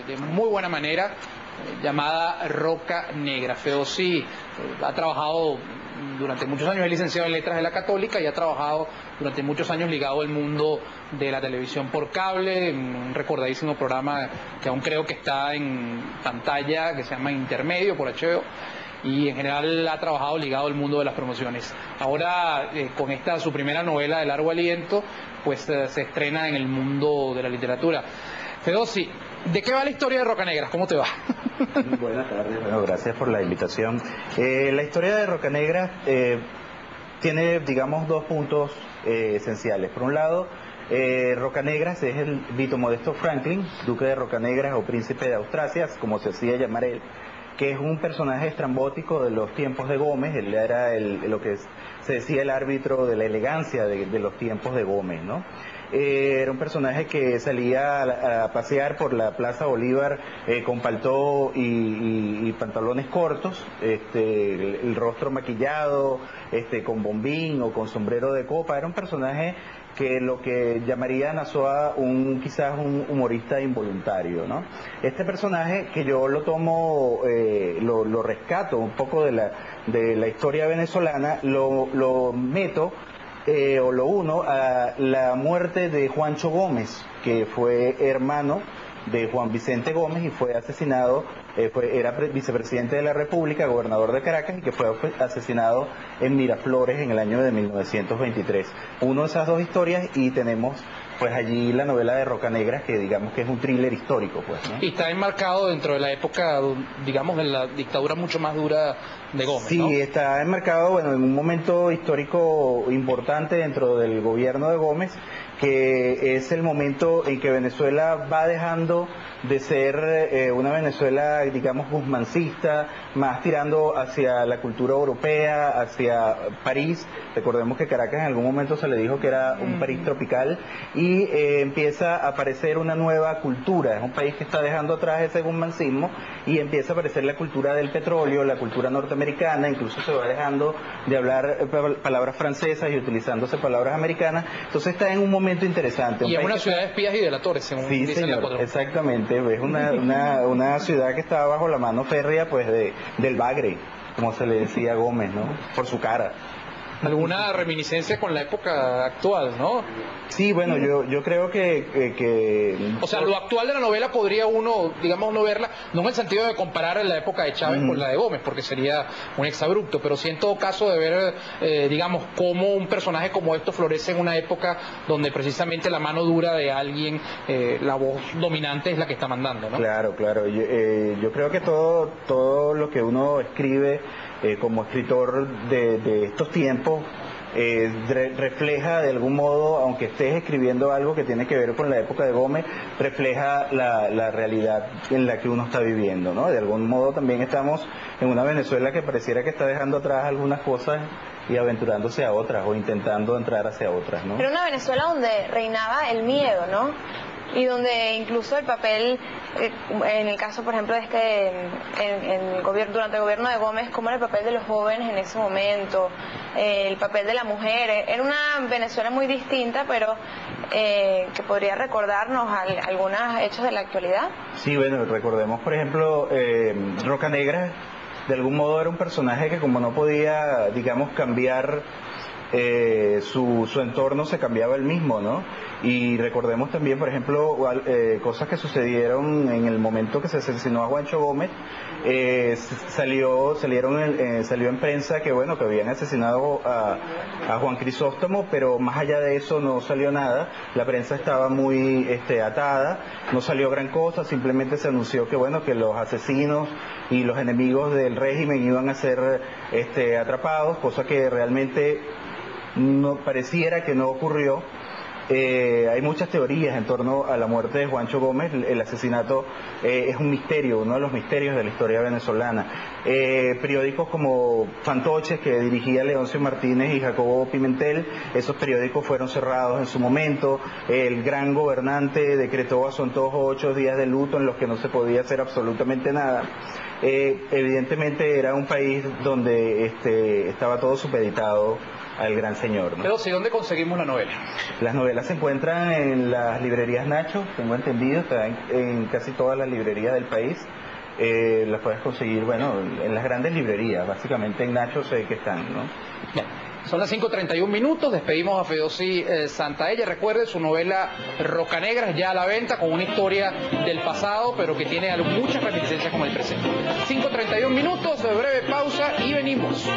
de muy buena manera, llamada Roca Negra. Fedossi ha trabajado durante muchos años, es licenciado en Letras de la Católica y ha trabajado durante muchos años ligado al mundo de la televisión por cable, en un recordadísimo programa que aún creo que está en pantalla, que se llama Intermedio por HBO, y en general ha trabajado ligado al mundo de las promociones. Ahora, con esta su primera novela de largo aliento, pues se estrena en el mundo de la literatura. Fedossi, ¿de qué va la historia de Roca Negra? ¿Cómo te va? Buenas tardes, bueno, gracias por la invitación. La historia de Roca Negra tiene, digamos, dos puntos esenciales. Por un lado, Roca Negras es el Vito Modesto Franklin, duque de Roca Negras o príncipe de Austrasia, como se hacía llamar él, que es un personaje estrambótico de los tiempos de Gómez. Él era lo que se decía el árbitro de la elegancia de los tiempos de Gómez, ¿no? Era un personaje que salía a pasear por la Plaza Bolívar con paltó y pantalones cortos, el rostro maquillado, con bombín o con sombrero de copa. Era un personaje que lo que llamaría Nazoa quizás un humorista involuntario, ¿no? Este personaje que yo lo tomo, lo rescato un poco de la historia venezolana, lo meto o lo uno a la muerte de Juancho Gómez, que fue hermano de Juan Vicente Gómez y fue asesinado, era vicepresidente de la República, gobernador de Caracas, y que fue asesinado en Miraflores en el año de 1923. Uno de esas dos historias, y tenemos pues allí la novela de Roca Negra, que digamos que es un thriller histórico, pues, ¿no? Y está enmarcado dentro de la época, digamos, de la dictadura mucho más dura de Gómez, sí, ¿no? Sí, está enmarcado, bueno, en un momento histórico importante dentro del gobierno de Gómez, que es el momento en que Venezuela va dejando de ser una Venezuela, digamos, guzmancista, más tirando hacia la cultura europea, hacia París. Recordemos que Caracas en algún momento se le dijo que era un París tropical, y empieza a aparecer una nueva cultura. Es un país que está dejando atrás ese guzmancismo y empieza a aparecer la cultura del petróleo, la cultura norteamericana, incluso se va dejando de hablar palabras francesas y utilizándose palabras americanas. Entonces está en un momento interesante. Y es una ciudad de espías y delatores, según sí, dice señor, la exactamente. Es una ciudad que está bajo la mano férrea, pues, del bagre, como se le decía a Gómez, ¿no? Por su cara. Alguna reminiscencia con la época actual, ¿no? Sí, bueno, yo creo que... O sea, lo actual de la novela podría uno, digamos, no verla, no en el sentido de comparar la época de Chávez con la de Gómez, porque sería un exabrupto, pero sí en todo caso de ver, digamos, cómo un personaje como esto florece en una época donde precisamente la mano dura de alguien, la voz dominante es la que está mandando, ¿no? Claro, claro. Yo creo que todo lo que uno escribe como escritor de estos tiempos refleja de algún modo, aunque estés escribiendo algo que tiene que ver con la época de Gómez, refleja la realidad en la que uno está viviendo, ¿no? De algún modo también estamos en una Venezuela que pareciera que está dejando atrás algunas cosas y aventurándose a otras, o intentando entrar hacia otras, ¿no? Era una Venezuela donde reinaba el miedo, ¿no? Y donde incluso el papel, en el caso, por ejemplo, durante el gobierno de Gómez, cómo era el papel de los jóvenes en ese momento, el papel de la mujer. Era una Venezuela muy distinta, pero que podría recordarnos algunos hechos de la actualidad. Sí, bueno, recordemos, por ejemplo, Roca Negra, de algún modo era un personaje que, como no podía, digamos, cambiar su entorno, se cambiaba él mismo, ¿no? Y recordemos también, por ejemplo, cosas que sucedieron en el momento que se asesinó a Juancho Gómez. Salió en prensa que, bueno, que habían asesinado a Juan Crisóstomo, pero más allá de eso no salió nada. La prensa estaba muy atada, no salió gran cosa, simplemente se anunció que, bueno, que los asesinos y los enemigos del régimen iban a ser atrapados, cosa que realmente no pareciera que no ocurrió. Hay muchas teorías en torno a la muerte de Juancho Gómez. El asesinato es un misterio, uno de los misterios de la historia venezolana. Periódicos como Fantoches, que dirigía Leoncio Martínez y Jacobo Pimentel, esos periódicos fueron cerrados en su momento. El gran gobernante decretó a su antojo 8 días de luto en los que no se podía hacer absolutamente nada. Evidentemente era un país donde estaba todo supeditado al gran señor, ¿no? Pero ¿sí, dónde conseguimos la novela? Las novelas novela se encuentra en las librerías Nacho, tengo entendido, está en casi todas las librerías del país. Las puedes conseguir, bueno, en las grandes librerías, básicamente en Nacho sé que están, ¿no? Bien. Son las 5:31, despedimos a Fedosi Santaella. Recuerde su novela Rocanegra, ya a la venta, con una historia del pasado, pero que tiene muchas reminiscencias con el presente. 5:31, breve pausa y venimos.